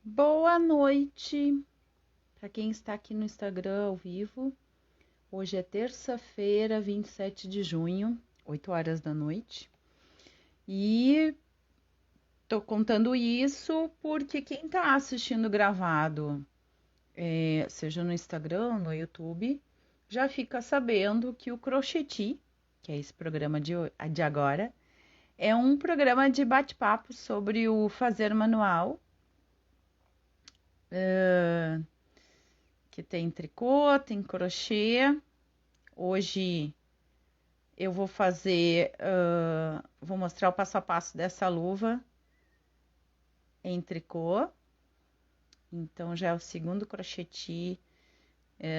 Boa noite para quem está aqui no Instagram ao vivo. Hoje é terça-feira, 27 de junho, 8 horas da noite. E tô contando isso porque quem está assistindo gravado, seja no Instagram, no YouTube, já fica sabendo que o Crocheti, que é esse programa de agora, é um programa de bate-papo sobre o fazer manual. Que tem tricô, tem crochê. Hoje eu vou vou mostrar o passo a passo dessa luva em tricô. Então já é o segundo crocheti,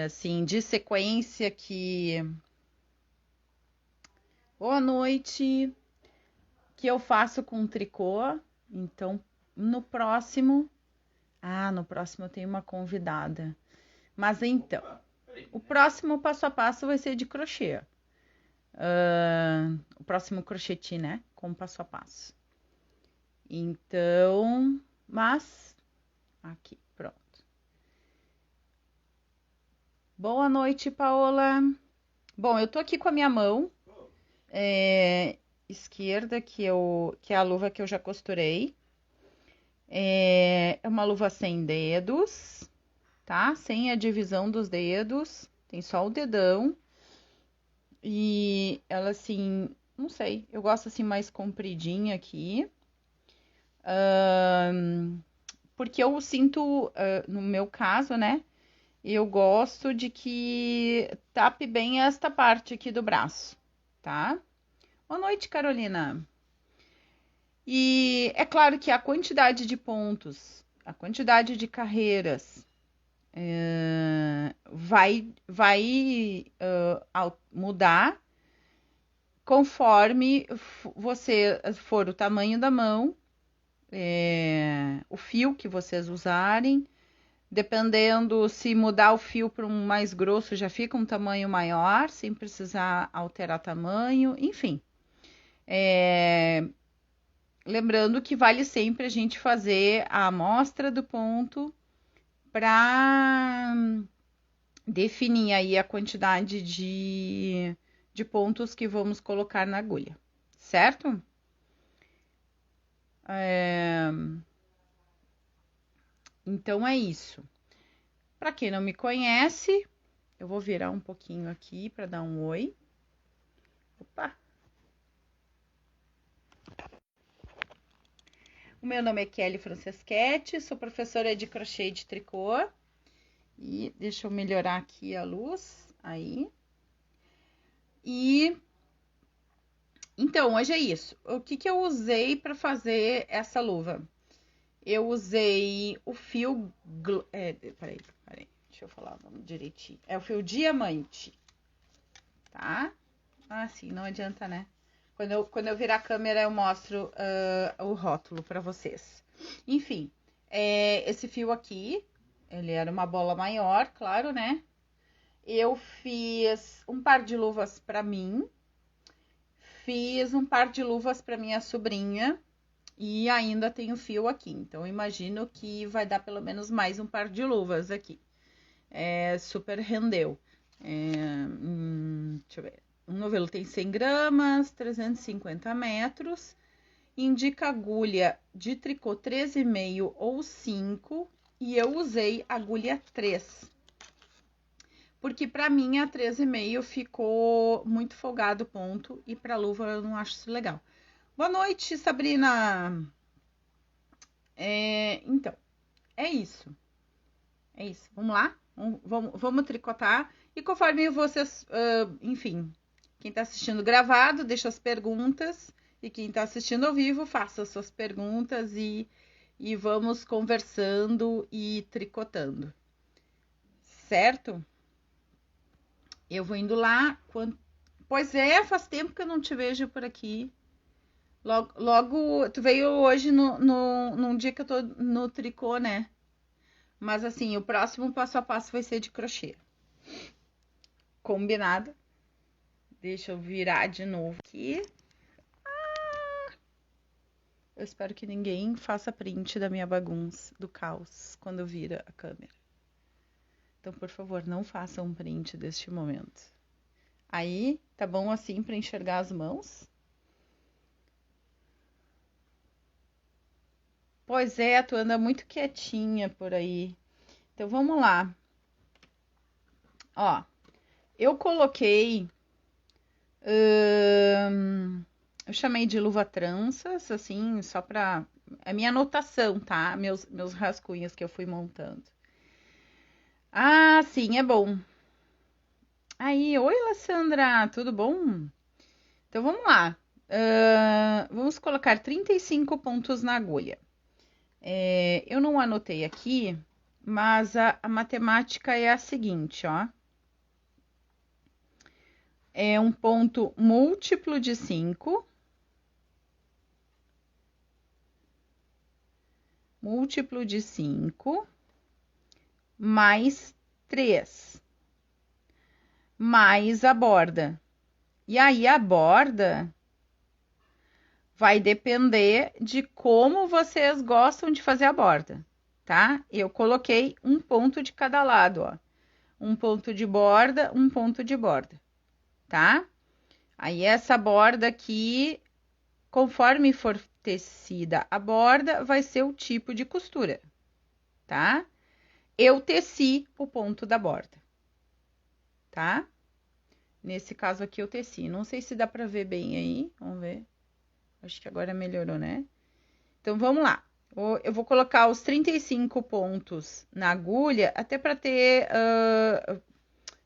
assim, de sequência boa noite, que eu faço com tricô. Então no próximo eu tenho uma convidada. Mas então, o próximo passo a passo vai ser de crochê. O próximo crocheti, né? Com passo a passo. Então, aqui, pronto. Boa noite, Paola. Bom, eu tô aqui com a minha mão esquerda, que é a luva que eu já costurei. É uma luva sem dedos, tá? Sem a divisão dos dedos, tem só o dedão. E ela, assim, não sei, eu gosto assim mais compridinha aqui. Porque eu sinto, no meu caso, né? Eu gosto de que tape bem esta parte aqui do braço, tá? Boa noite, Carolina. E é claro que a quantidade de pontos, a quantidade de carreiras vai mudar conforme você for o tamanho da mão, o fio que vocês usarem. Dependendo, se mudar o fio para um mais grosso, já fica um tamanho maior, sem precisar alterar tamanho, enfim. Lembrando que vale sempre a gente fazer a amostra do ponto para definir aí a quantidade de pontos que vamos colocar na agulha, certo? Então é isso. Para quem não me conhece, eu vou virar um pouquinho aqui para dar um oi. Opa! O meu nome é Kelly Franceschetti, sou professora de crochê e de tricô. E deixa eu melhorar aqui a luz, aí. E então, hoje é isso. O que eu usei para fazer essa luva? Eu usei o fio... Peraí, deixa eu falar direitinho. É o fio diamante, tá? Sim, não adianta, né? Quando eu virar a câmera, eu mostro o rótulo para vocês. Enfim, esse fio aqui, ele era uma bola maior, claro, né? Eu fiz um par de luvas para mim, fiz um par de luvas para minha sobrinha e ainda tenho fio aqui. Então, imagino que vai dar pelo menos mais um par de luvas aqui. Super rendeu. Deixa eu ver. Um novelo tem 100 gramas, 350 metros. Indica agulha de tricô 13,5 ou 5. E eu usei agulha 3. Porque para mim a 13,5 ficou muito folgado o ponto. E para luva eu não acho isso legal. Boa noite, Sabrina. Então, é isso. É isso. Vamos lá? Vamos tricotar. E conforme vocês, enfim, quem está assistindo gravado, deixa as perguntas. E quem está assistindo ao vivo, faça as suas perguntas e vamos conversando e tricotando. Certo? Eu vou indo lá. Pois faz tempo que eu não te vejo por aqui. Logo tu veio hoje num dia que eu tô no tricô, né? Mas assim, o próximo passo a passo vai ser de crochê. Combinado? Deixa eu virar de novo aqui. Eu espero que ninguém faça print da minha bagunça, do caos, quando vira a câmera. Então, por favor, não façam um print deste momento. Aí, tá bom assim para enxergar as mãos? Pois é, tu anda muito quietinha por aí. Então, vamos lá. Ó, eu coloquei... eu chamei de luva tranças, assim, só pra... É minha anotação, tá? Meus rascunhos que eu fui montando. Ah, sim, é bom. Aí, oi, Alessandra, tudo bom? Então, vamos lá. Vamos colocar 35 pontos na agulha. Eu não anotei aqui, mas a matemática é a seguinte, ó. É um ponto múltiplo de 5, múltiplo de 5, mais 3, mais a borda. E aí a borda vai depender de como vocês gostam de fazer a borda, tá? Eu coloquei um ponto de cada lado, ó. Um ponto de borda, um ponto de borda, tá? Aí essa borda aqui, conforme for tecida a borda, vai ser o tipo de costura, tá? Eu teci o ponto da borda, tá? Nesse caso aqui eu teci. Não sei se dá pra ver bem aí. Vamos ver. Acho que agora melhorou, né? Então vamos lá. Eu vou colocar os 35 pontos na agulha, até para ter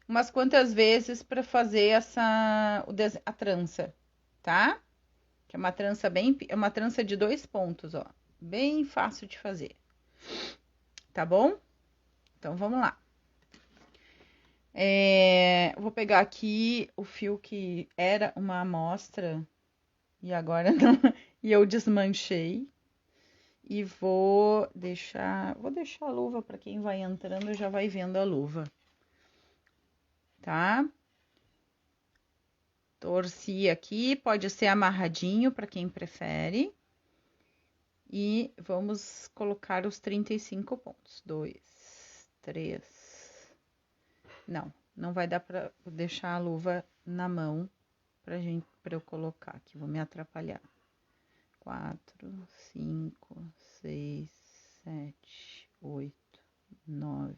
umas quantas vezes para fazer a trança, tá? Que é uma trança é uma trança de 2 pontos, ó. Bem fácil de fazer. Tá bom? Então vamos lá. Eu vou pegar aqui o fio que era uma amostra e agora não, e eu desmanchei. E vou deixar a luva para quem vai entrando já vai vendo a luva, tá? Torci aqui, pode ser amarradinho para quem prefere. E vamos colocar os 35 pontos. 2, 3. Não vai dar para deixar a luva na mão para eu colocar aqui, vou me atrapalhar. 4, 5, 6, 7, 8, 9,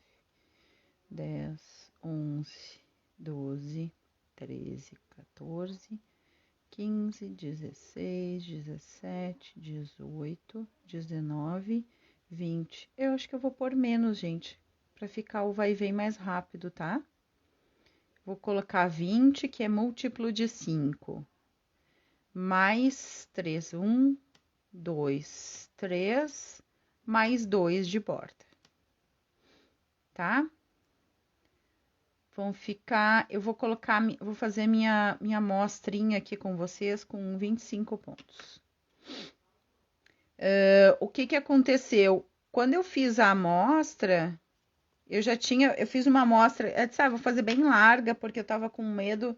10, 11, 12, 13, 14, 15, 16, 17, 18, 19, 20. Eu acho que eu vou pôr menos, gente, para ficar o vai e vem mais rápido, tá? Vou colocar 20, que é múltiplo de 5. Mais 3, 1, 2, 3, mais 2 de borda, tá? Vão ficar, eu vou colocar, vou fazer minha amostrinha aqui com vocês com 25 pontos. O que que aconteceu? Quando eu fiz a amostra, eu fiz uma amostra, eu disse, vou fazer bem larga, porque eu tava com medo,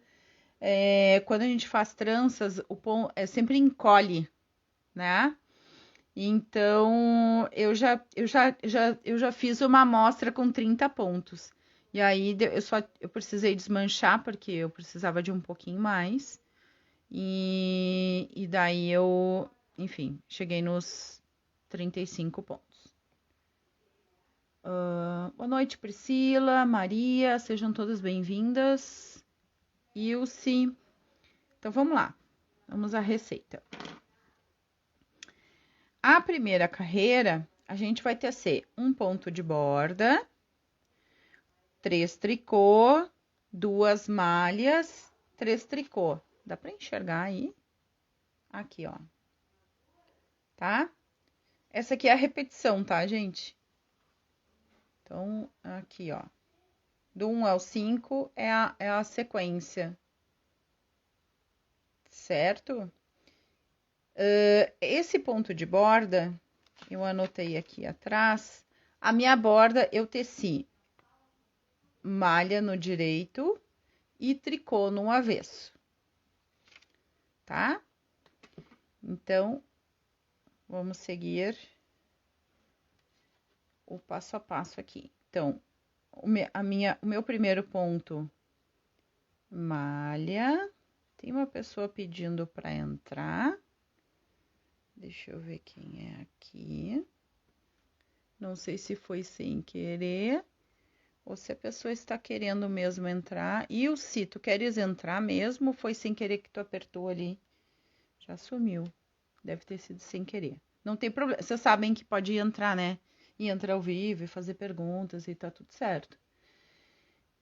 quando a gente faz tranças, o pão sempre encolhe, né? Então, eu já fiz uma amostra com 30 pontos. E aí, eu precisei desmanchar, porque eu precisava de um pouquinho mais. E daí enfim, cheguei nos 35 pontos. Boa noite, Priscila, Maria, sejam todas bem-vindas. Ilse. Então, vamos lá. Vamos à receita. A primeira carreira, a gente vai tecer um ponto de borda, 3 tricô, 2 malhas, 3 tricô. Dá para enxergar aí? Aqui, ó. Tá? Essa aqui é a repetição, tá, gente? Então, aqui, ó. Do 1 ao 5 é a sequência. Certo? Esse ponto de borda, eu anotei aqui atrás. A minha borda eu teci malha no direito e tricô no avesso, tá? Então, vamos seguir o passo a passo aqui. Então, o meu primeiro ponto, malha. Tem uma pessoa pedindo para entrar. Deixa eu ver quem é aqui. Não sei se foi sem querer ou se a pessoa está querendo mesmo entrar. E o se tu queres entrar mesmo, foi sem querer que tu apertou ali. Já sumiu. Deve ter sido sem querer. Não tem problema. Vocês sabem que pode entrar, né? E entrar ao vivo e fazer perguntas e tá tudo certo.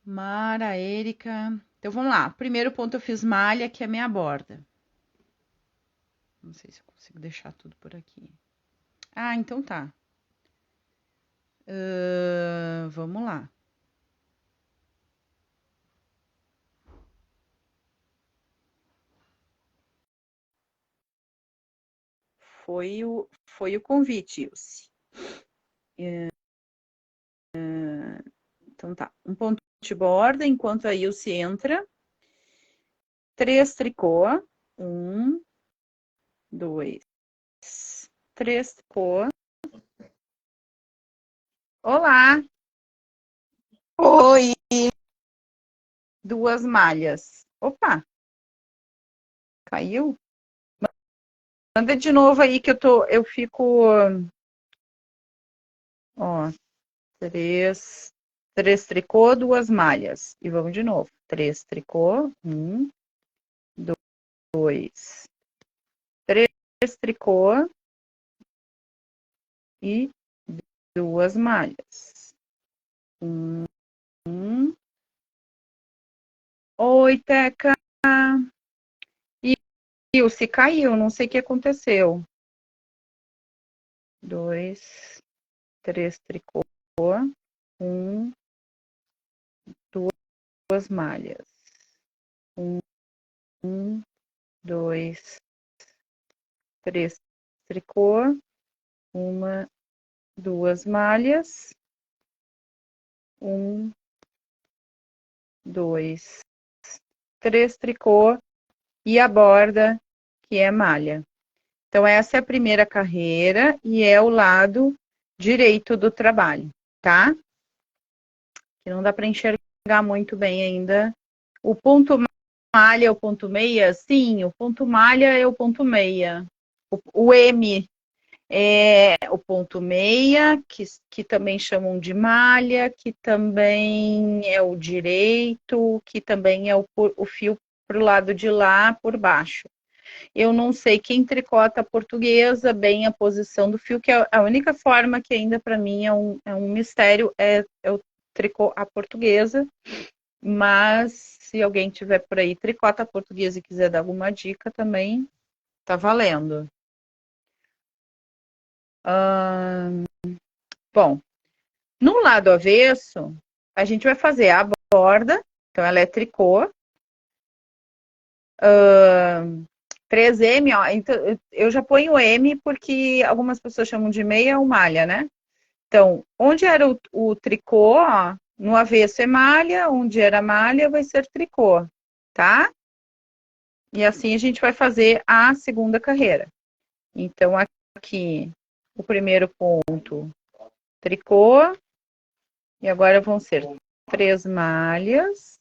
Mara, Érica. Então vamos lá. Primeiro ponto eu fiz malha, que é minha borda. Não sei se eu consigo deixar tudo por aqui. Ah, então tá. Vamos lá. Foi o convite, Ilse. Então tá. Um ponto de borda, enquanto a Ilse entra. 3 tricô. 1, 2, 3 tricô. Olá! Oi, 2 malhas. Opa, caiu? Manda de novo aí que eu fico, ó, 3 tricô, 2 malhas. E vamos de novo. 3 tricô, 1, 2, 3 tricô e 2 malhas. 1. Oi, Teca. Se caiu, não sei o que aconteceu. 2, 3 tricô, 1, 2 malhas. 1, 2, 3 tricô, 1, 2 malhas. 1, 2, 3 tricô e a borda, que é malha. Então, essa é a primeira carreira e é o lado direito do trabalho, tá? Que não dá para enxergar muito bem ainda. O ponto malha é o ponto meia? Sim, o ponto malha é o ponto meia. O M é o ponto meia, que também chamam de malha, que também é o direito, que também é o fio para o lado de lá, por baixo. Eu não sei quem tricota a portuguesa, bem a posição do fio, que é a única forma que ainda para mim é um mistério, é o tricô a portuguesa. Mas se alguém tiver por aí tricota a portuguesa e quiser dar alguma dica também, tá valendo. Bom, no lado avesso, a gente vai fazer a borda, então ela é tricô. 3M, ó, então, eu já ponho M porque algumas pessoas chamam de meia ou malha, né? Então, onde era o tricô, ó, no avesso é malha, onde era malha vai ser tricô, tá? E assim a gente vai fazer a segunda carreira. Então, aqui, o primeiro ponto, tricô, e agora vão ser 3 malhas,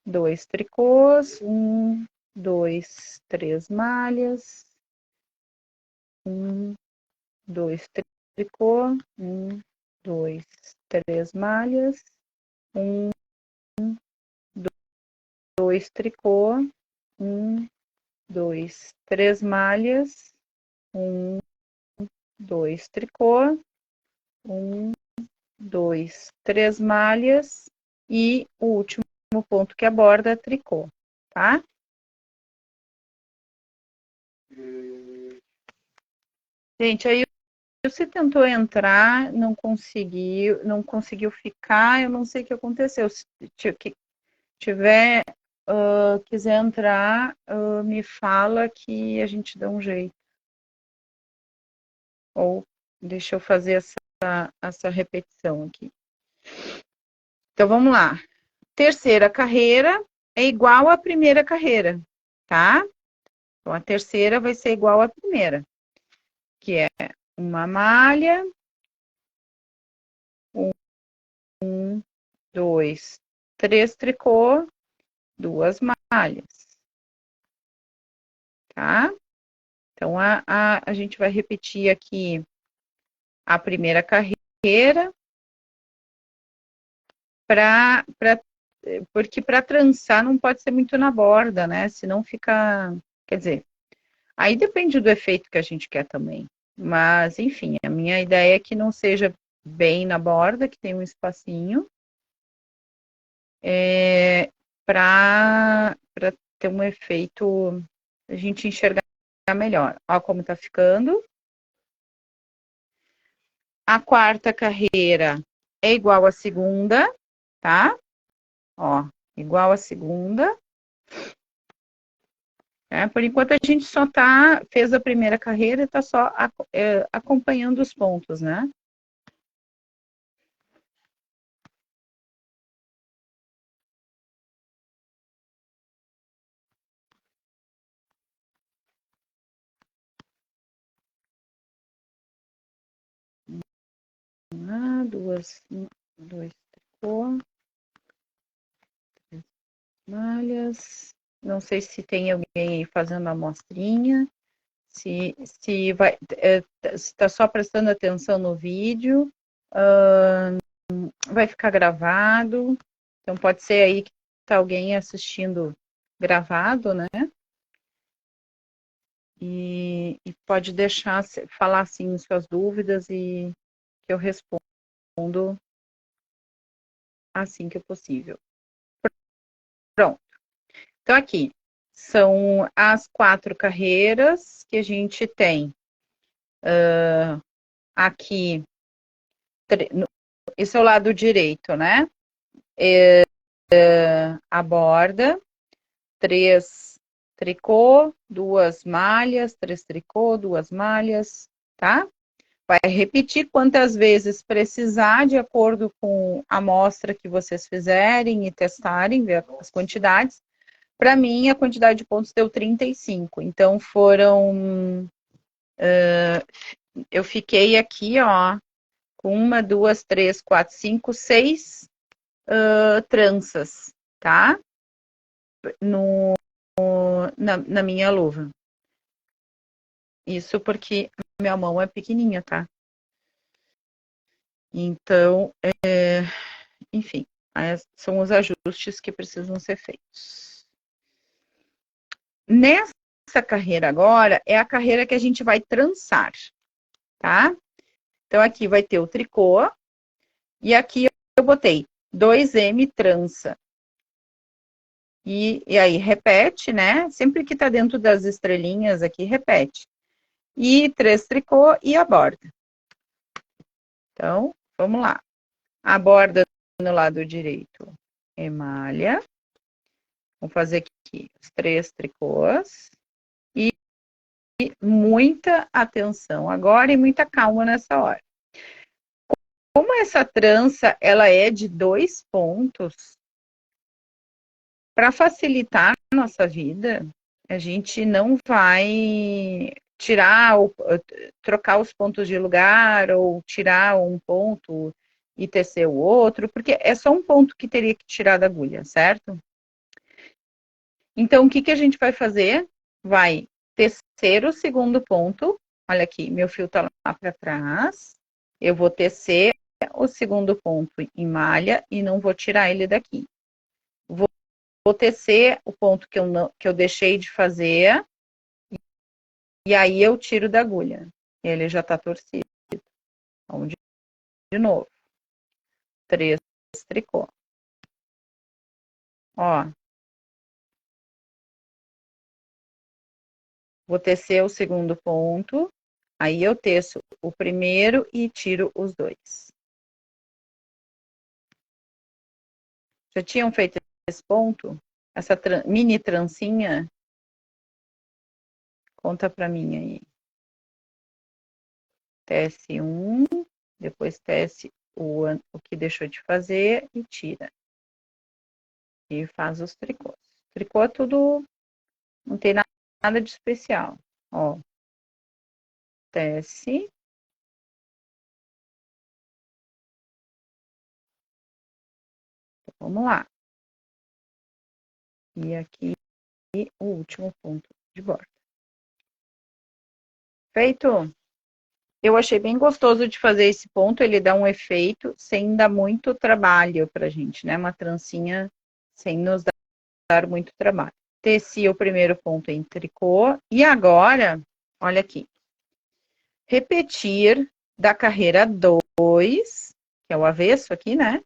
2 tricôs, 1, 2, 3 malhas, 1, 2 tricô, 1, 2, 3 malhas, 1, 2 tricô, 1, 2, 3 malhas, 1, 2 tricô, 1, 2, 3 malhas e o último ponto que aborda é tricô, tá? Gente, aí você tentou entrar, não conseguiu ficar, eu não sei o que aconteceu. Se tiver, quiser entrar, me fala que a gente dá um jeito. Ou deixa eu fazer essa repetição aqui. Então, vamos lá. Terceira carreira é igual à primeira carreira, tá? Então, a terceira vai ser igual à primeira, que é uma malha, 2, 3 tricô, 2 malhas, tá? Então, a gente vai repetir aqui a primeira carreira, porque para trançar não pode ser muito na borda, né? Senão fica, quer dizer, aí depende do efeito que a gente quer também. Mas, enfim, a minha ideia é que não seja bem na borda, que tem um espacinho, para ter um efeito, a gente enxergar melhor. Ó como tá ficando. A quarta carreira é igual à segunda, tá? Ó, igual à segunda. Por enquanto a gente só fez a primeira carreira e está só acompanhando os pontos, né? Dois tricô, 3 malhas. Não sei se tem alguém aí fazendo a amostrinha, se vai, está só prestando atenção no vídeo, vai ficar gravado. Então pode ser aí que está alguém assistindo gravado, né? E pode deixar, falar assim suas dúvidas e que eu respondo assim que possível. Pronto. Então, aqui são as 4 carreiras que a gente tem. Aqui, esse é o lado direito, né? A borda, 3 tricô, 2 malhas, 3 tricô, 2 malhas, tá? Vai repetir quantas vezes precisar, de acordo com a amostra que vocês fizerem e testarem, ver as quantidades. Para mim, a quantidade de pontos deu 35. Então, eu fiquei aqui, ó, com 1, 2, 3, 4, 5, 6 tranças, tá? Na minha luva. Isso porque minha mão é pequenininha, tá? Então, enfim, são os ajustes que precisam ser feitos. Nessa carreira agora, é a carreira que a gente vai trançar, tá? Então, aqui vai ter o tricô, e aqui eu botei 2M trança. E aí, repete, né? Sempre que tá dentro das estrelinhas aqui, repete. E 3 tricô e a borda. Então, vamos lá. A borda no lado direito é malha. Vamos fazer aqui os 3 tricôs. E muita atenção agora e muita calma nessa hora. Como essa trança, ela é de 2 pontos, para facilitar a nossa vida, a gente não vai trocar os pontos de lugar ou tirar um ponto e tecer o outro, porque é só um ponto que teria que tirar da agulha, certo? Então, o que a gente vai fazer? Vai tecer o segundo ponto. Olha aqui, meu fio tá lá para trás. Eu vou tecer o segundo ponto em malha e não vou tirar ele daqui. Vou tecer o ponto que eu deixei de fazer e aí eu tiro da agulha. Ele já tá torcido. Então, de novo. 3 tricô. Ó. Vou tecer o segundo ponto. Aí eu teço o primeiro e tiro os 2. Já tinham feito esse ponto? Essa mini trancinha? Conta pra mim aí. Tece um, depois tece o que deixou de fazer e tira. E faz os tricôs. Tricô é tudo, não tem nada de especial. Ó, tece. Então, vamos lá. E aqui o último ponto de borda. Feito? Eu achei bem gostoso de fazer esse ponto, ele dá um efeito sem dar muito trabalho pra gente, né? Uma trancinha sem nos dar muito trabalho. Teci o primeiro ponto em tricô e agora, olha aqui, repetir da carreira 2, que é o avesso aqui, né?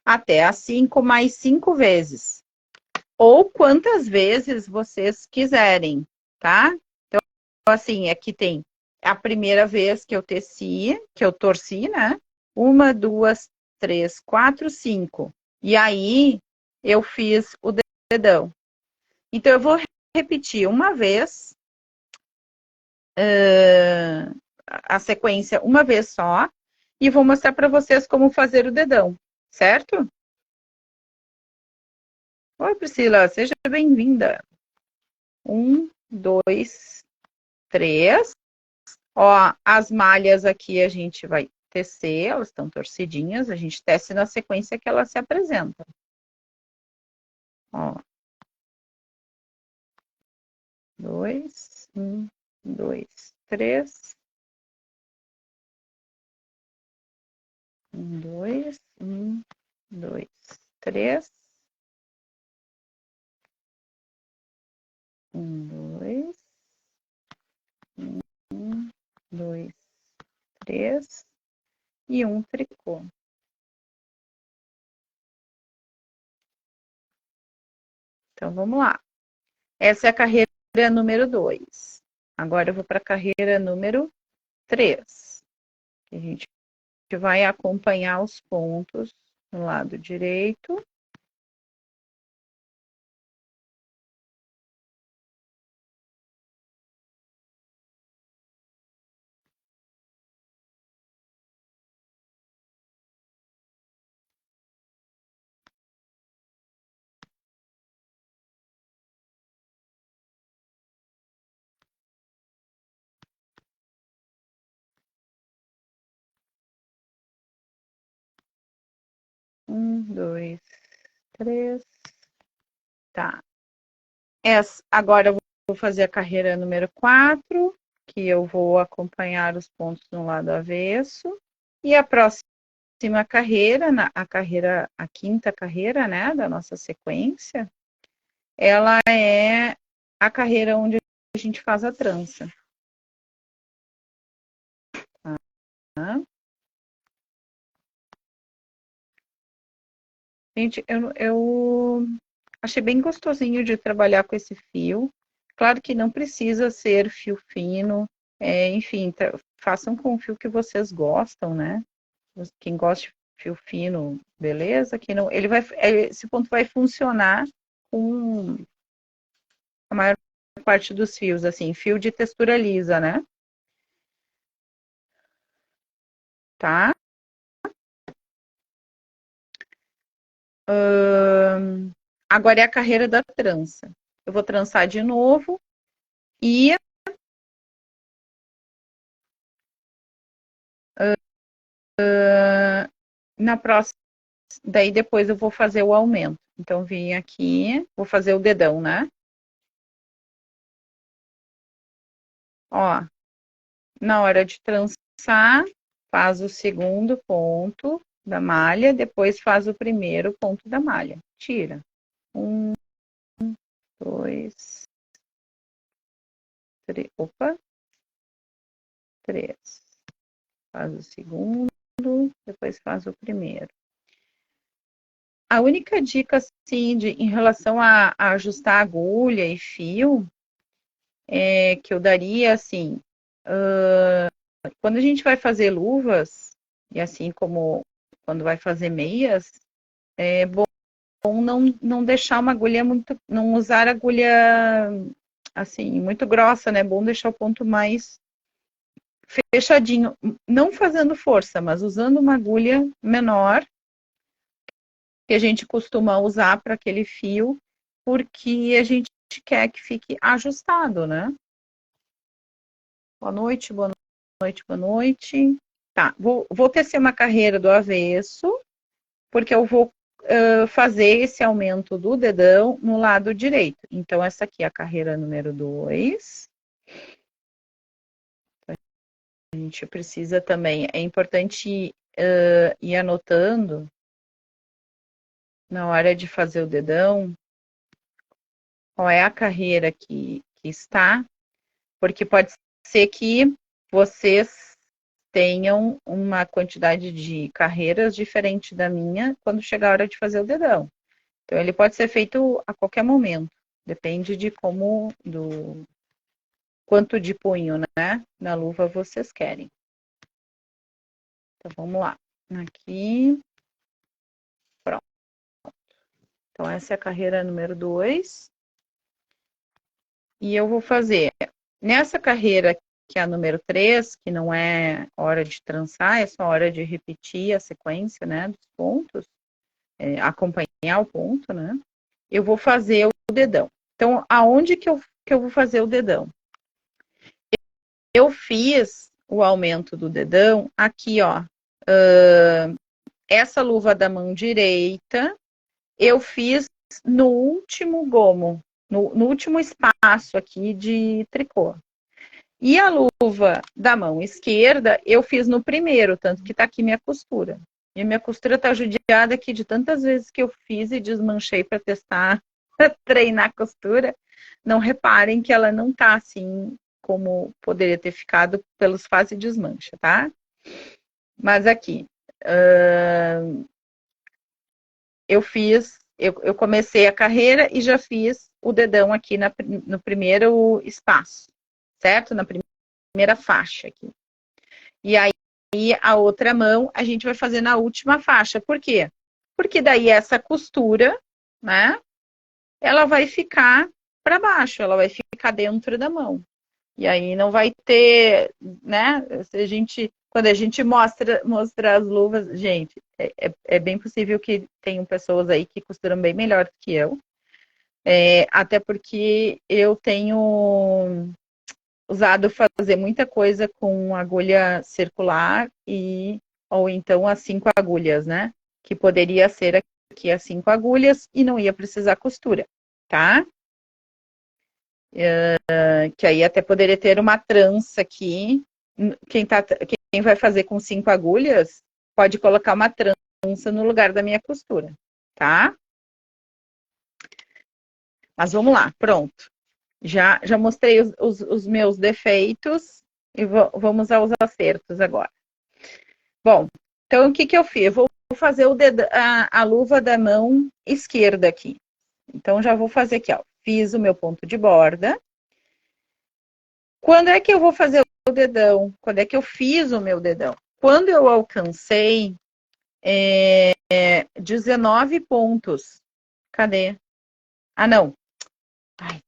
Até a 5 mais 5 vezes. Ou quantas vezes vocês quiserem, tá? Então, assim, aqui tem a primeira vez que eu teci, que eu torci, né? 1, 2, 3, 4, 5. E aí, eu fiz o dedão. Então, eu vou repetir uma vez a sequência uma vez só e vou mostrar para vocês como fazer o dedão, certo? Oi, Priscila, seja bem-vinda. 1, 2, 3. Ó, as malhas aqui a gente vai tecer, elas estão torcidinhas, a gente tece na sequência que elas se apresentam. Ó. 2, 1, 2, 3. 1, 2, 1, 2, 3. 1, 2. 1, 2, 3. E um tricô. Então, vamos lá. Essa é a carreira número 2. Agora eu vou para a carreira número 3. A gente vai acompanhar os pontos no lado direito. Um, dois, três. Tá. Agora eu vou fazer a carreira número 4, que eu vou acompanhar os pontos no lado avesso. E a próxima carreira, a quinta carreira, né, da nossa sequência, ela é a carreira onde a gente faz a trança. Tá? Gente, eu achei bem gostosinho de trabalhar com esse fio. Claro que não precisa ser fio fino, enfim, façam com o fio que vocês gostam, né? Quem gosta de fio fino, beleza? Quem não, esse ponto vai funcionar com a maior parte dos fios, assim, fio de textura lisa, né? Tá? Agora é a carreira da trança. Eu vou trançar de novo e na próxima, daí depois eu vou fazer o aumento. Então, vim aqui, vou fazer o dedão, né? Ó, na hora de trançar, faz o segundo ponto da malha, depois faz o primeiro ponto da malha. Tira. 1, 2, 3. Opa. 3. Faz o segundo, depois faz o primeiro. A única dica, assim, em relação a ajustar agulha e fio, que eu daria, assim, quando a gente vai fazer luvas, e assim como quando vai fazer meias, é bom não deixar uma agulha muito, não usar agulha, assim, muito grossa, né? É bom deixar o ponto mais fechadinho, não fazendo força, mas usando uma agulha menor, que a gente costuma usar para aquele fio, porque a gente quer que fique ajustado, né? Boa noite, boa noite, boa noite. Tá, vou tecer uma carreira do avesso, porque eu vou fazer esse aumento do dedão no lado direito. Então, essa aqui é a carreira número 2. A gente precisa também, é importante ir anotando na hora de fazer o dedão qual é a carreira que está, porque pode ser que vocês tenham uma quantidade de carreiras diferente da minha quando chegar a hora de fazer o dedão. Então, ele pode ser feito a qualquer momento. Depende de do quanto de punho, né, na luva vocês querem. Então, vamos lá. Aqui. Pronto. Então, essa é a carreira número 2. E eu vou fazer nessa carreira, que é a número 3, que não é hora de trançar, é só hora de repetir a sequência, né, dos pontos, acompanhar o ponto, né? Eu vou fazer o dedão. Então, aonde que eu vou fazer o dedão? Eu fiz o aumento do dedão aqui, ó. Essa luva da mão direita, eu fiz no último gomo, no último espaço aqui de tricô. E a luva da mão esquerda, eu fiz no primeiro, tanto que tá aqui minha costura. E a minha costura tá judiada aqui de tantas vezes que eu fiz e desmanchei para testar, pra treinar a costura. Não reparem que ela não tá assim como poderia ter ficado pelos faz e desmancha, tá? Mas aqui, eu comecei a carreira e já fiz o dedão aqui no primeiro espaço, certo? Na primeira faixa aqui. E aí, a outra mão, a gente vai fazer na última faixa. Por quê? Porque daí essa costura, né? Ela vai ficar para baixo, ela vai ficar dentro da mão. E aí não vai ter, né? Quando a gente mostra as luvas, gente, é bem possível que tenham pessoas aí que costuram bem melhor que eu. Até porque eu tenho usado fazer muita coisa com agulha circular ou então as 5 agulhas, né? Que poderia ser aqui as 5 agulhas e não ia precisar costura, tá? Que aí até poderia ter uma trança aqui. Quem vai fazer com 5 agulhas pode colocar uma trança no lugar da minha costura, tá? Mas vamos lá, pronto. Já mostrei os meus defeitos e vamos aos acertos agora. Bom, então o que eu fiz? Eu vou fazer a luva da mão esquerda aqui. Então já vou fazer aqui, ó. Fiz o meu ponto de borda. Quando é que eu vou fazer o dedão? Quando é que eu fiz o meu dedão? Quando eu alcancei 19 pontos. Cadê? Ah, não. Ai,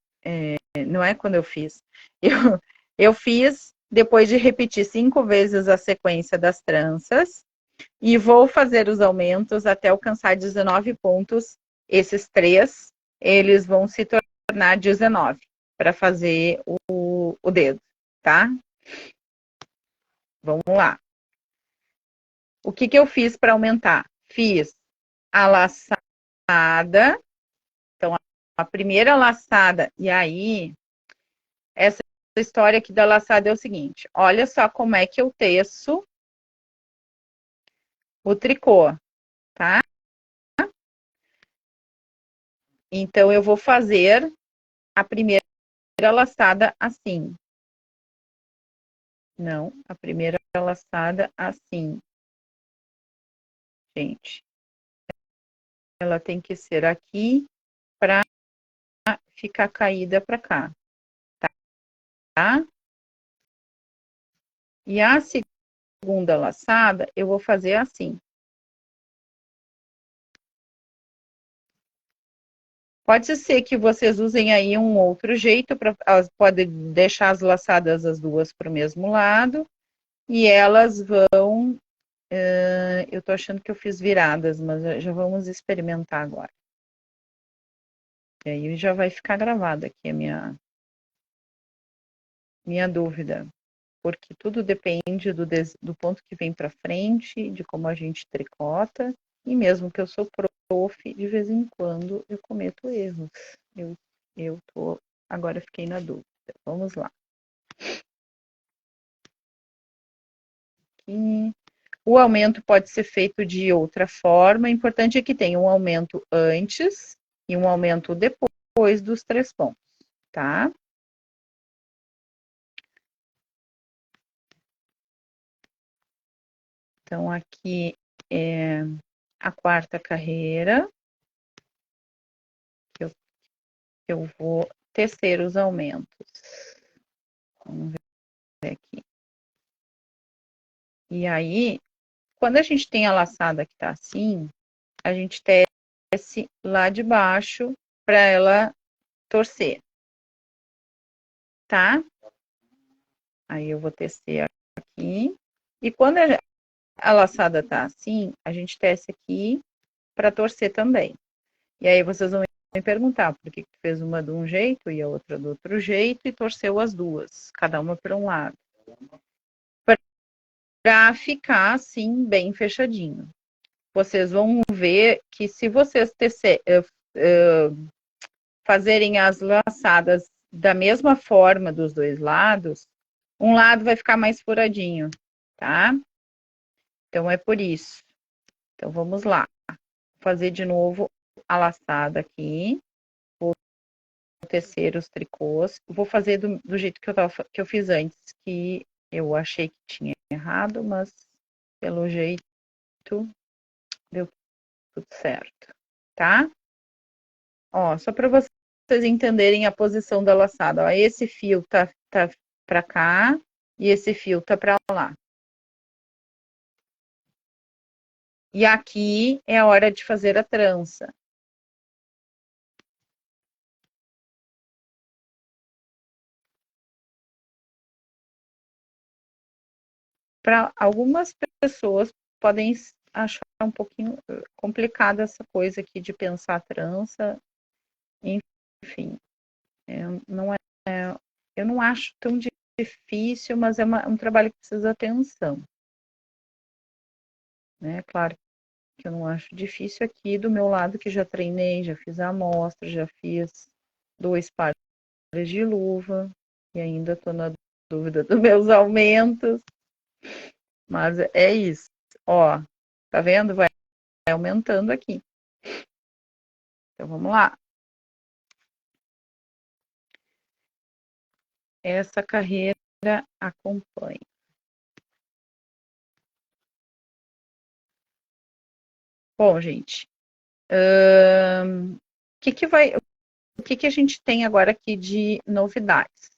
não é quando eu fiz. Eu fiz depois de repetir 5 vezes a sequência das tranças e vou fazer os aumentos até alcançar 19 pontos. Esses 3, eles vão se tornar 19 para fazer o dedo, tá? Vamos lá. O que eu fiz para aumentar? Fiz a laçada. Então, a primeira laçada, e aí, essa história aqui da laçada é o seguinte: olha só como é que eu teço o tricô, tá? Então, eu vou fazer a primeira laçada assim. Não, a primeira laçada assim. Gente, ela tem que ser aqui para ficar caída para cá, tá? E a segunda laçada, eu vou fazer assim. Pode ser que vocês usem aí um outro jeito, pode deixar as laçadas as duas para o mesmo lado, e elas vão. Eu tô achando que eu fiz viradas, mas já vamos experimentar agora. E aí já vai ficar gravada aqui a minha dúvida, porque tudo depende do ponto que vem para frente, de como a gente tricota, e mesmo que eu sou prof, de vez em quando eu cometo erros. Agora fiquei na dúvida. Vamos lá. Aqui. O aumento pode ser feito de outra forma. O importante é que tenha um aumento antes e um aumento depois dos 3 pontos, tá? Então, aqui é a quarta carreira, que eu vou tecer os aumentos. Vamos ver aqui. E aí, quando a gente tem a laçada que tá assim, a gente tece lá de baixo para ela torcer, tá? Aí eu vou tecer aqui. E quando a laçada tá assim, a gente tece aqui para torcer também. E aí vocês vão me perguntar por que fez uma de um jeito e a outra do outro jeito e torceu as duas, cada uma para um lado. Para ficar assim bem fechadinho. Vocês vão ver que se vocês fazerem as laçadas da mesma forma dos dois lados, um lado vai ficar mais furadinho, tá? Então é por isso. Então vamos lá. Vou fazer de novo a laçada aqui. Vou tecer os tricôs. Vou fazer do jeito que eu fiz antes, que eu achei que tinha errado, mas pelo jeito deu tudo certo, tá? Ó, só para vocês entenderem a posição da laçada. Ó, esse fio tá para cá e esse fio tá para lá. E aqui é a hora de fazer a trança. Para algumas pessoas podem achar um pouquinho complicada essa coisa aqui de pensar a trança. Enfim, não é, eu não acho tão difícil, mas é um trabalho que precisa de atenção. Né? Claro que eu não acho difícil aqui do meu lado, que já treinei, já fiz a amostra, já fiz 2 pares de luva e ainda estou na dúvida dos meus aumentos. Mas é isso. Ó, tá vendo? Vai aumentando aqui. Então vamos lá. Essa carreira acompanha. Bom, gente, o que a gente tem agora aqui de novidades?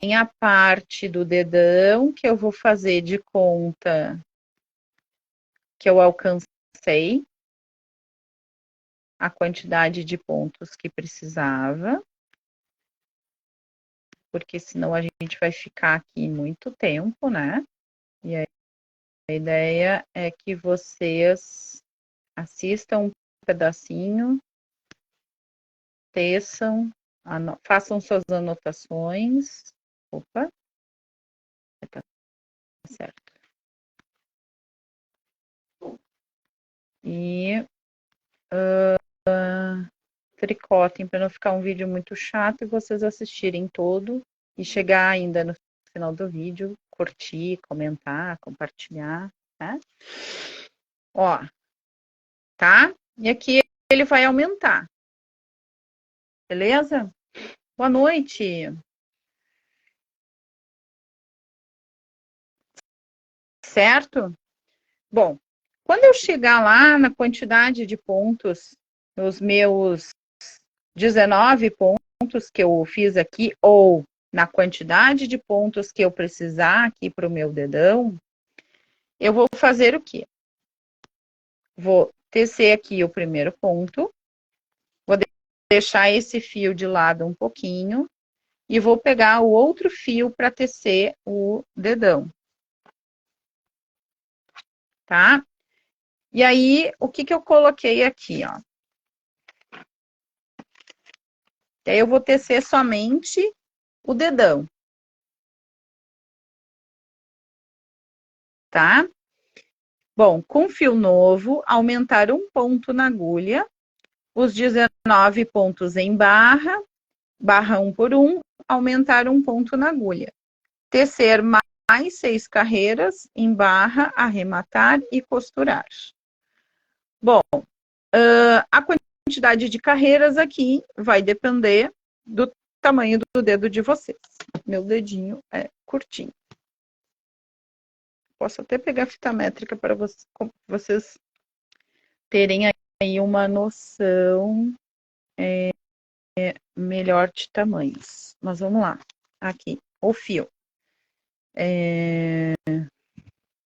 Tem a parte do dedão que eu vou fazer de conta que eu alcancei a quantidade de pontos que precisava, porque senão a gente vai ficar aqui muito tempo, né? E aí, a ideia é que vocês assistam um pedacinho, teçam, façam suas anotações. Opa, tá certo. E tricotem para não ficar um vídeo muito chato e vocês assistirem todo e chegar ainda no final do vídeo, curtir, comentar, compartilhar, tá? Ó, tá? E aqui ele vai aumentar. Beleza? Boa noite. Certo? Bom, quando eu chegar lá na quantidade de pontos, nos meus 19 pontos que eu fiz aqui, ou na quantidade de pontos que eu precisar aqui para o meu dedão, eu vou fazer o quê? Vou tecer aqui o primeiro ponto, vou deixar esse fio de lado um pouquinho e vou pegar o outro fio para tecer o dedão. Tá? E aí, o que eu coloquei aqui, ó? E aí eu vou tecer somente o dedão. Tá? Bom, com fio novo, aumentar 1 ponto na agulha, os 19 pontos em barra, barra 1 por 1, aumentar 1 ponto na agulha. Tecer mais 6 carreiras em barra, arrematar e costurar. Bom, a quantidade de carreiras aqui vai depender do tamanho do dedo de vocês. Meu dedinho é curtinho. Posso até pegar fita métrica para vocês terem aí uma noção melhor de tamanhos. Mas vamos lá. Aqui, o fio.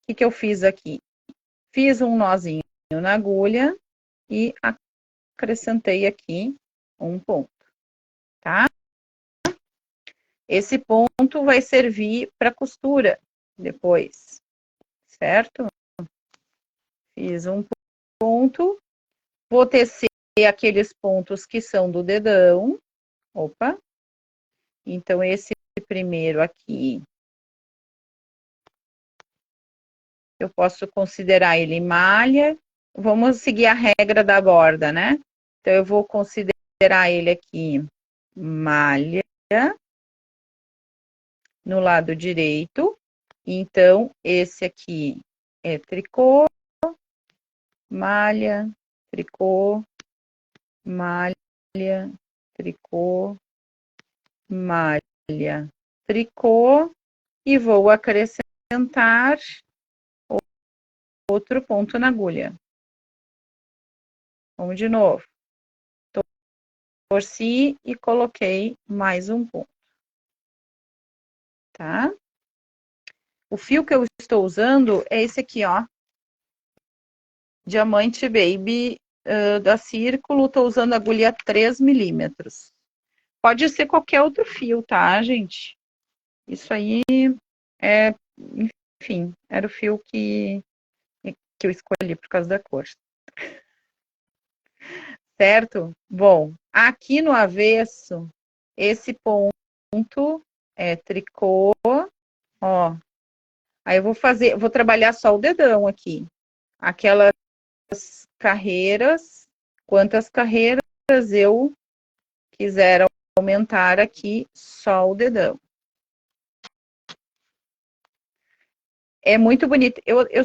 O que eu fiz aqui? Fiz um nozinho na agulha e acrescentei aqui um ponto, tá? Esse ponto vai servir para costura depois, certo? Fiz um ponto, vou tecer aqueles pontos que são do dedão. Opa! Então, esse primeiro aqui, eu posso considerar ele malha. Vamos seguir a regra da borda, né? Então, eu vou considerar ele aqui malha no lado direito. Então, esse aqui é tricô, malha, tricô, malha, tricô, malha, tricô e vou acrescentar outro ponto na agulha. Vamos de novo. Torci e coloquei mais um ponto. Tá? O fio que eu estou usando é esse aqui, ó. Diamante Baby da Círculo. Estou usando agulha 3 milímetros. Pode ser qualquer outro fio, tá, gente? Isso aí é, enfim, era o fio que eu escolhi por causa da cor. Certo? Bom, aqui no avesso, esse ponto é tricô, ó. Aí eu vou trabalhar só o dedão aqui. Aquelas carreiras, quantas carreiras eu quiser aumentar aqui, só o dedão. É muito bonito. Eu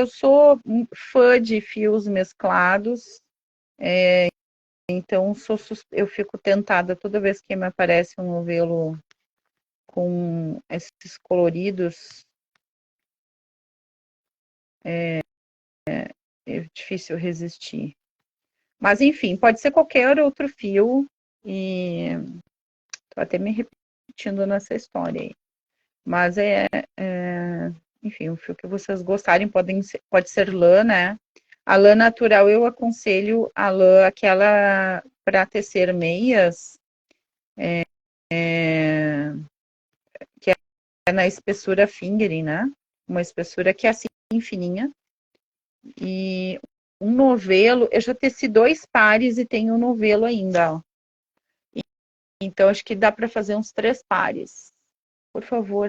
sou fã de fios mesclados, então eu fico tentada toda vez que me aparece um novelo com esses coloridos. É difícil resistir. Mas enfim, pode ser qualquer outro fio e tô até me repetindo nessa história aí. Mas enfim, o fio que vocês gostarem pode ser lã, né? A lã natural eu aconselho a lã aquela para tecer meias, que é na espessura fingering, né? Uma espessura que é assim fininha. E um novelo, eu já teci 2 pares e tenho um novelo ainda, ó. Então acho que dá para fazer uns 3 pares. Por favor,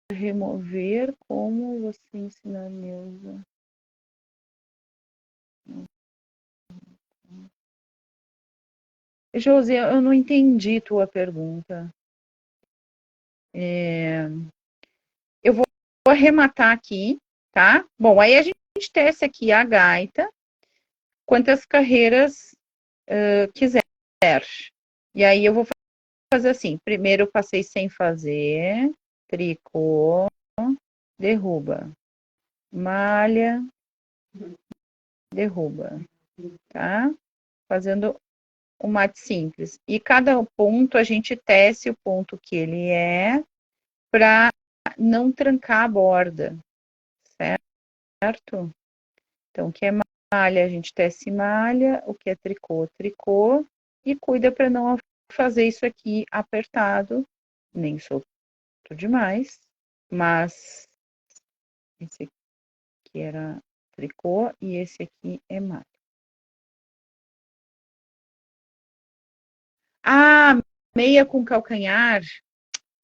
remover como você ensina, Neuza. Josi, eu não entendi tua pergunta. Eu vou arrematar aqui, tá? Bom, aí a gente tece aqui a gaita, quantas carreiras quiser. E aí eu vou fazer assim, primeiro eu passei sem fazer, tricô, derruba, malha, derruba, tá? Fazendo um mate simples. E cada ponto a gente tece o ponto que ele é para não trancar a borda, certo? Então, o que é malha, a gente tece malha, o que é tricô, tricô, e cuida para não fazer isso aqui apertado, nem solto demais, mas esse aqui era tricô e esse aqui é malha. Ah, meia com calcanhar.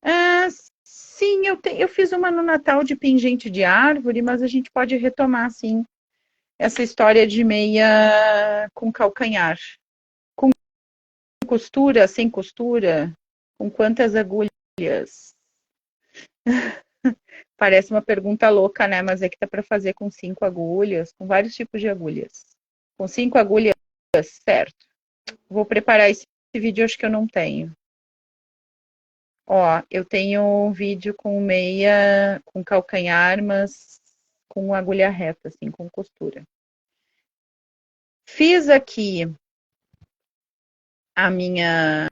Ah, sim, eu fiz uma no Natal de pingente de árvore, mas a gente pode retomar, sim, essa história de meia com calcanhar. Com costura, sem costura, com quantas agulhas? Parece uma pergunta louca, né? Mas é que tá para fazer com 5 agulhas, com vários tipos de agulhas. Com 5 agulhas, certo. Vou preparar esse vídeo, acho que eu não tenho. Ó, eu tenho um vídeo com meia, com calcanhar, mas com agulha reta, assim, com costura. Fiz aqui a minha,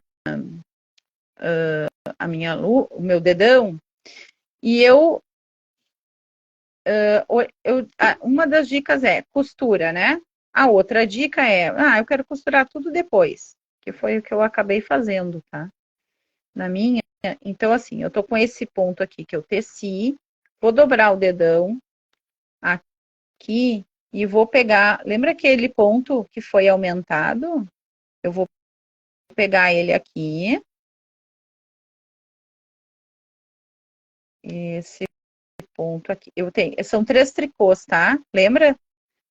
o meu dedão e uma das dicas é costura, né? A outra dica é, eu quero costurar tudo depois, que foi o que eu acabei fazendo, tá? Na minha, então assim, eu tô com esse ponto aqui que eu teci, vou dobrar o dedão aqui e vou pegar, lembra aquele ponto que foi aumentado? Eu vou pegar ele aqui, esse ponto aqui. Eu tenho, são 3 tricôs, tá? Lembra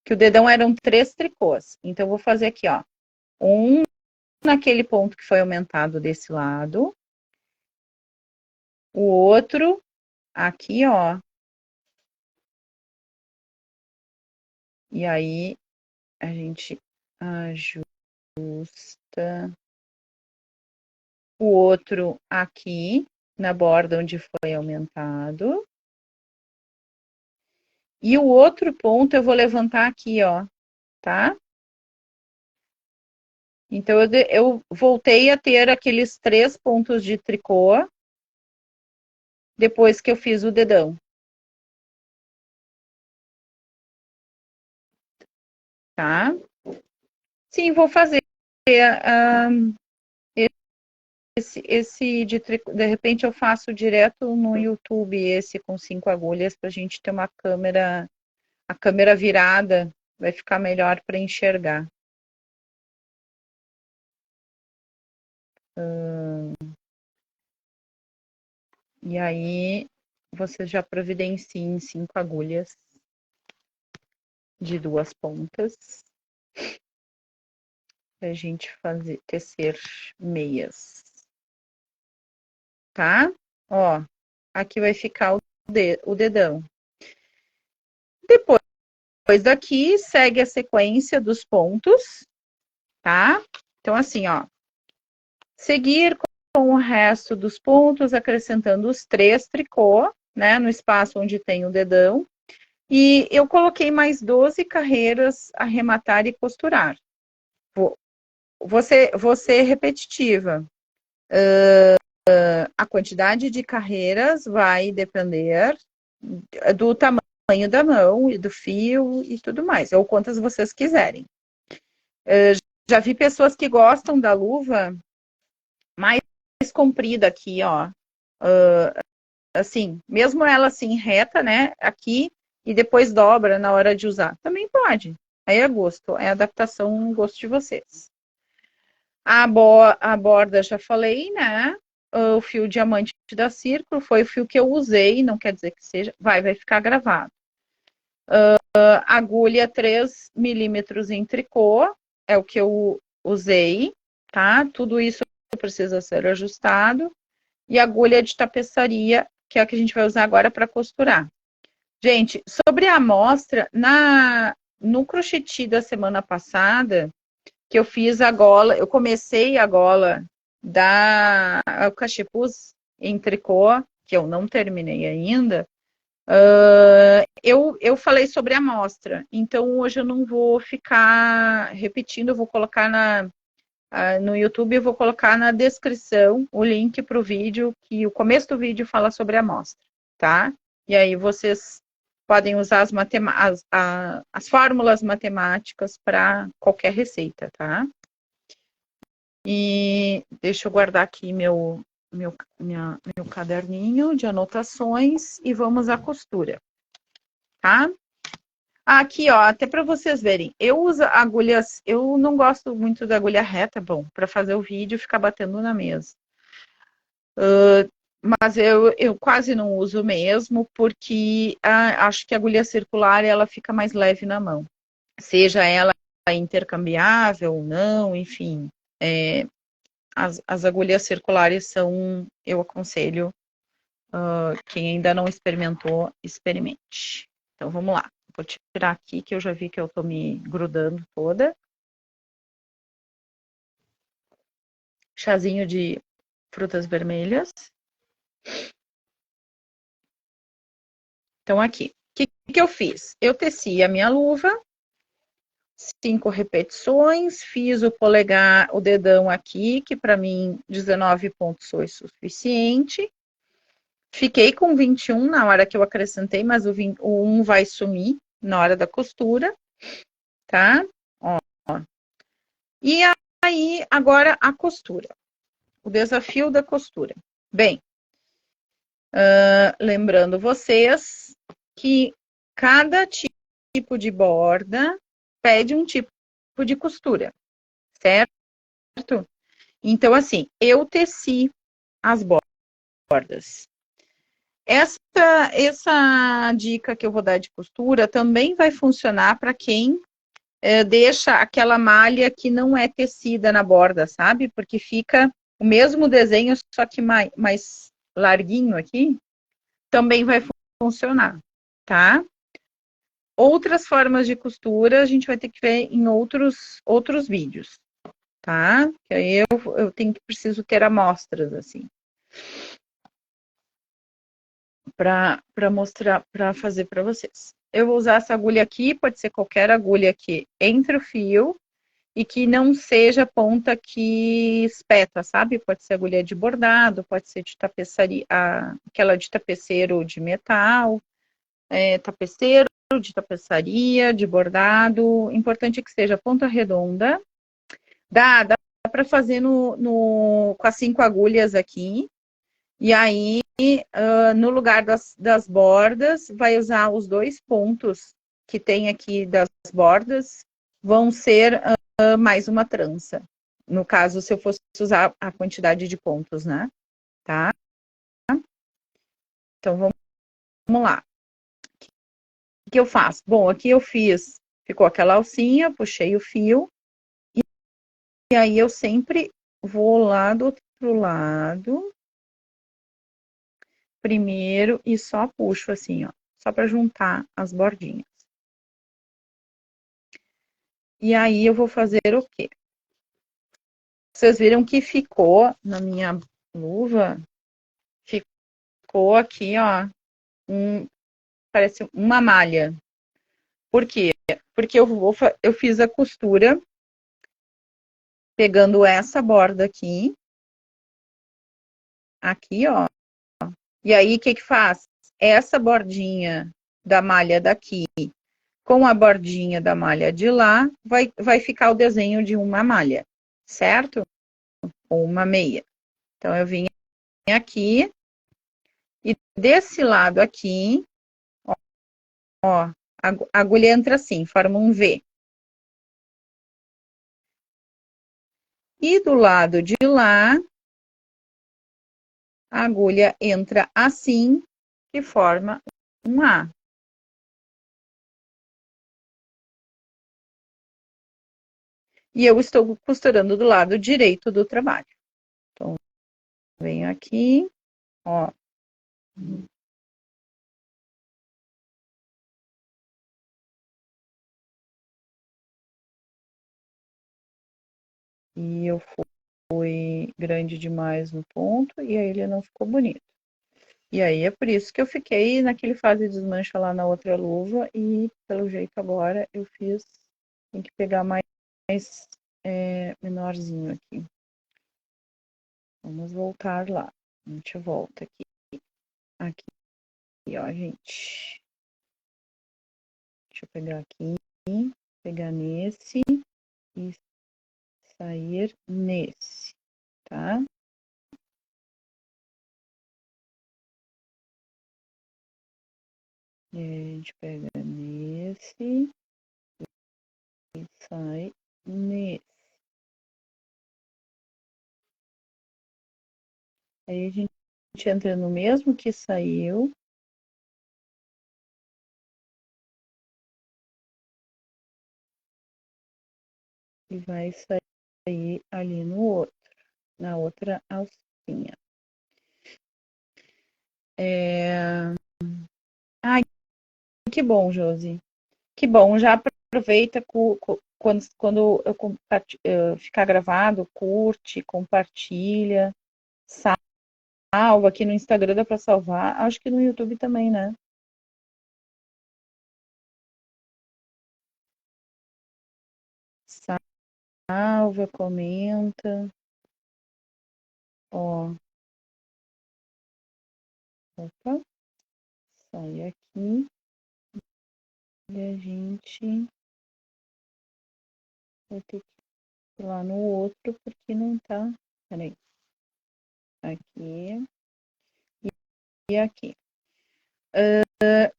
que o dedão eram 3 tricôs. Então, eu vou fazer aqui, ó. Um naquele ponto que foi aumentado desse lado. O outro aqui, ó. E aí, a gente ajusta. O outro aqui, na borda onde foi aumentado. E o outro ponto eu vou levantar aqui, ó, tá? Então, eu voltei a ter aqueles 3 pontos de tricô depois que eu fiz o dedão, tá? Sim, vou fazer esse de tricô. De repente eu faço direto no YouTube esse com 5 agulhas para a gente ter uma câmera, a câmera virada, vai ficar melhor para enxergar. E aí você já providenciem 5 agulhas de 2 pontas para a gente fazer tecer meias, tá? Ó, aqui vai ficar o dedão. Depois daqui segue a sequência dos pontos, tá? Então assim, ó, seguir com o resto dos pontos, acrescentando os 3 tricô, né, no espaço onde tem o dedão. E eu coloquei mais 12 carreiras arrematar e costurar. Vou ser repetitiva. A quantidade de carreiras vai depender do tamanho da mão e do fio e tudo mais, ou quantas vocês quiserem. Já vi pessoas que gostam da luva mais comprida aqui, ó. Assim, mesmo ela assim reta, né? Aqui e depois dobra na hora de usar. Também pode. Aí é gosto, é adaptação, gosto de vocês. A borda já falei, né? O fio diamante da Círculo foi o fio que eu usei, não quer dizer que seja, vai ficar gravado. Agulha 3 milímetros em tricô, é o que eu usei, tá? Tudo isso precisa ser ajustado. E agulha de tapeçaria, que é a que a gente vai usar agora para costurar. Gente, sobre a amostra, no crocheti da semana passada, que eu fiz a gola, eu comecei a gola da cachepuz em tricô, que eu não terminei ainda, eu falei sobre a amostra. Então, hoje eu não vou ficar repetindo, eu vou colocar no YouTube, eu vou colocar na descrição o link para o vídeo, que o começo do vídeo fala sobre a amostra, tá? E aí vocês podem usar as fórmulas matemáticas para qualquer receita, tá? E deixa eu guardar aqui meu caderninho de anotações e vamos à costura, tá? Aqui, ó, até para vocês verem, eu uso agulhas, eu não gosto muito da agulha reta, bom, para fazer o vídeo ficar batendo na mesa. Mas eu quase não uso mesmo, porque acho que a agulha circular ela fica mais leve na mão. Seja ela intercambiável ou não, enfim. As agulhas circulares são, eu aconselho, quem ainda não experimentou, experimente. Então vamos lá. Vou tirar aqui que eu já vi que eu tô me grudando toda. Chazinho de frutas vermelhas. Então aqui, o que eu fiz? Eu teci a minha luva, 5 repetições, fiz o polegar, o dedão aqui, que para mim 19 pontos foi suficiente. Fiquei com 21 na hora que eu acrescentei, mas o 1 vai sumir na hora da costura, tá? Ó. E aí, agora a costura. O desafio da costura. Bem, lembrando vocês que cada tipo de borda pede um tipo de costura, certo? Então, assim, eu teci as bordas. Essa dica que eu vou dar de costura também vai funcionar para quem deixa aquela malha que não é tecida na borda, sabe? Porque fica o mesmo desenho, só que mais larguinho aqui, também vai funcionar, tá? Outras formas de costura a gente vai ter que ver em outros vídeos, tá? Que aí eu preciso ter amostras, assim, para mostrar, para fazer para vocês. Eu vou usar essa agulha aqui, pode ser qualquer agulha aqui entre o fio e que não seja ponta que espeta, sabe? Pode ser agulha de bordado, pode ser de tapeçaria, aquela de tapeceiro de metal, tapeceiro de tapeçaria, de bordado. Importante que seja ponta redonda. Dá para fazer com as 5 agulhas aqui. E aí, no lugar das bordas, vai usar os 2 pontos que tem aqui das bordas, vão ser mais uma trança. No caso, se eu fosse usar a quantidade de pontos, né? Tá? Então, vamos lá. O que eu faço? Bom, aqui eu fiz, ficou aquela alcinha, puxei o fio, e aí eu sempre vou lá do outro lado, primeiro, e só puxo assim, ó, só para juntar as bordinhas. E aí eu vou fazer o quê? Vocês viram que ficou na minha luva, ficou aqui, ó, parece uma malha. Por quê? Porque eu fiz a costura pegando essa borda aqui, ó. E aí, o que que faz? Essa bordinha da malha daqui com a bordinha da malha de lá, vai ficar o desenho de uma malha, certo? Ou uma meia. Então, eu vim aqui e desse lado aqui, ó, a agulha entra assim, forma um V. E do lado de lá, a agulha entra assim, que forma um A. E eu estou costurando do lado direito do trabalho. Então, venho aqui, ó. E eu fui grande demais no ponto, e aí ele não ficou bonito. E aí é por isso que eu fiquei naquele fase de desmancha lá na outra luva, e pelo jeito agora eu fiz, tem que pegar mais menorzinho aqui. Vamos voltar lá. A gente volta aqui. Aqui, ó, gente. Deixa eu pegar aqui, pegar nesse e sair nesse, tá? E aí a gente pega nesse e sai nesse. Aí a gente entra no mesmo que saiu. E vai sair ali no outro, na outra alcinha. Ai, que bom, Josi. Que bom, já aproveita quando eu ficar gravado, curte, compartilha, salva aqui no Instagram, dá para salvar, acho que no YouTube também, né? Salva, comenta, ó, opa, sai aqui e a gente vai ter que ir lá no outro porque não tá, peraí, aqui e aqui.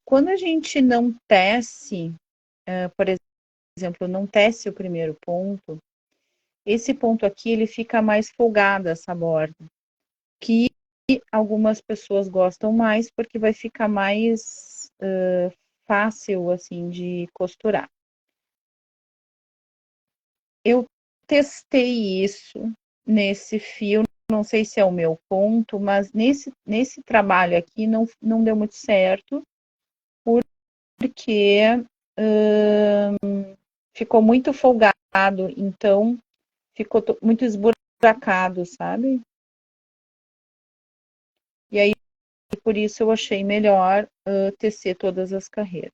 Quando a gente não tece, por exemplo, não tece o primeiro ponto, esse ponto aqui ele fica mais folgado essa borda, que algumas pessoas gostam mais porque vai ficar mais fácil assim de costurar. Eu testei isso nesse fio, não sei se é o meu ponto, mas nesse trabalho aqui não deu muito certo, porque ficou muito folgado, então ficou muito esburacado, sabe? E aí, por isso, eu achei melhor tecer todas as carreiras.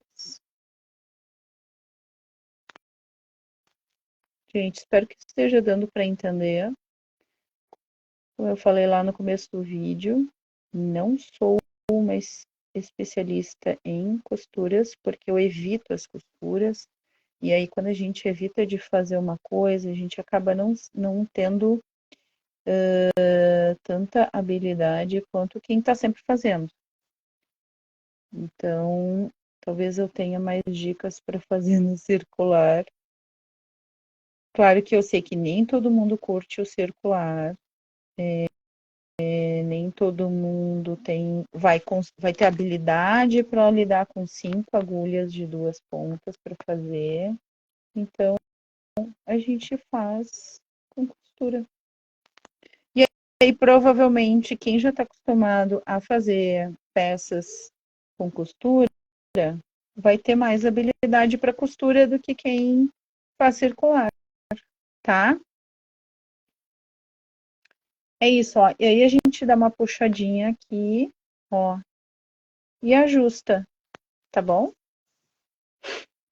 Gente, espero que esteja dando para entender. Como eu falei lá no começo do vídeo, não sou uma especialista em costuras, porque eu evito as costuras. E aí, quando a gente evita de fazer uma coisa, a gente acaba não tendo tanta habilidade quanto quem está sempre fazendo. Então, talvez eu tenha mais dicas para fazer no circular. Claro que eu sei que nem todo mundo curte o circular, nem todo mundo vai ter habilidade para lidar com 5 agulhas de 2 pontas para fazer. Então, a gente faz com costura. E aí, provavelmente, quem já está acostumado a fazer peças com costura, vai ter mais habilidade para costura do que quem faz circular, tá? É isso, ó. E aí a gente dá uma puxadinha aqui, ó, e ajusta, tá bom?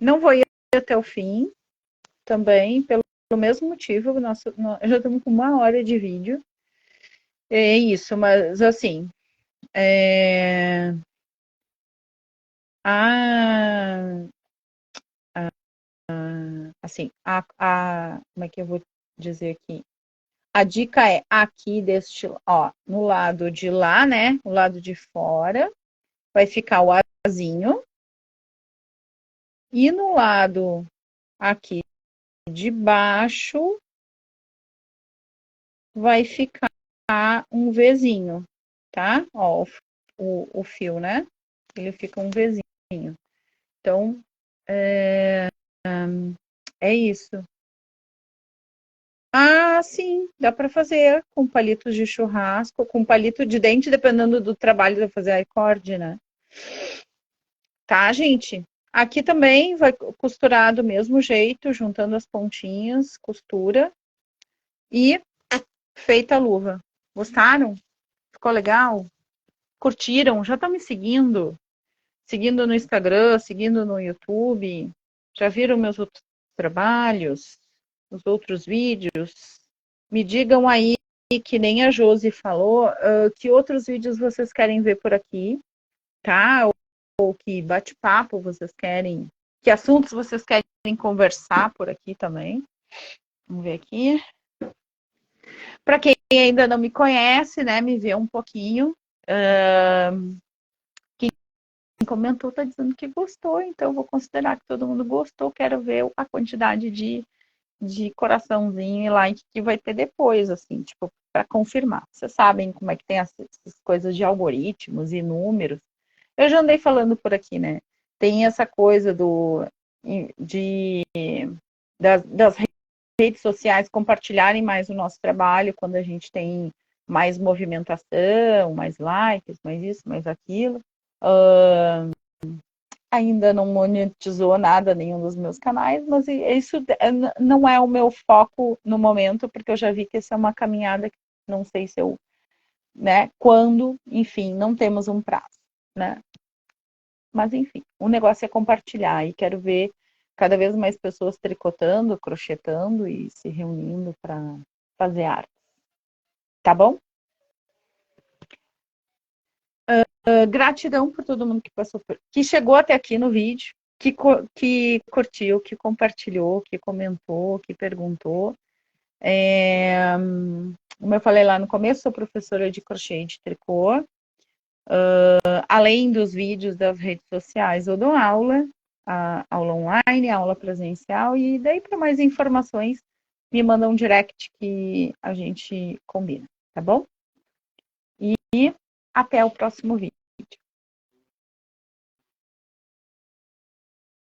Não vou ir até o fim, também, pelo mesmo motivo, nós já estamos com 1 hora de vídeo. É isso, mas assim, a, assim, como é que eu vou dizer aqui? A dica é aqui deste, ó, no lado de lá, né? O lado de fora, vai ficar o azinho. E no lado aqui de baixo, vai ficar um Vzinho, tá? Ó, o fio, né? Ele fica um Vzinho. Então, é isso. Ah, sim, dá para fazer com palitos de churrasco, com palito de dente, dependendo do trabalho de fazer acorde, né? Tá, gente? Aqui também vai costurar do mesmo jeito, juntando as pontinhas, costura e feita a luva. Gostaram? Ficou legal? Curtiram? Já estão me seguindo? Seguindo no Instagram, seguindo no YouTube? Já viram meus outros trabalhos? Os outros vídeos? Me digam aí, que nem a Josi falou, que outros vídeos vocês querem ver por aqui, tá? Ou que bate-papo vocês querem, que assuntos vocês querem conversar por aqui também. Vamos ver aqui. Para quem ainda não me conhece, né, me vê um pouquinho. Quem comentou está dizendo que gostou, então vou considerar que todo mundo gostou. Quero ver a quantidade de coraçãozinho e like que vai ter depois, assim, tipo, para confirmar. Vocês sabem como é que tem essas coisas de algoritmos e números. Eu já andei falando por aqui, né? Tem essa coisa das redes sociais compartilharem mais o nosso trabalho quando a gente tem mais movimentação, mais likes, mais isso, mais aquilo. Ainda não monetizou nada nenhum dos meus canais, mas isso não é o meu foco no momento, porque eu já vi que essa é uma caminhada que não sei se eu, né, quando, enfim, não temos um prazo, né? Mas enfim, o negócio é compartilhar e quero ver cada vez mais pessoas tricotando, crochetando e se reunindo para fazer arte. Tá bom? Gratidão por todo mundo que passou que chegou até aqui no vídeo, que curtiu, que compartilhou, que comentou, que perguntou. Como eu falei lá no começo, sou professora de crochê e de tricô. Além dos vídeos das redes sociais, eu dou aula, aula online, aula presencial, e daí para mais informações, me manda um direct que a gente combina, tá bom? E até o próximo vídeo.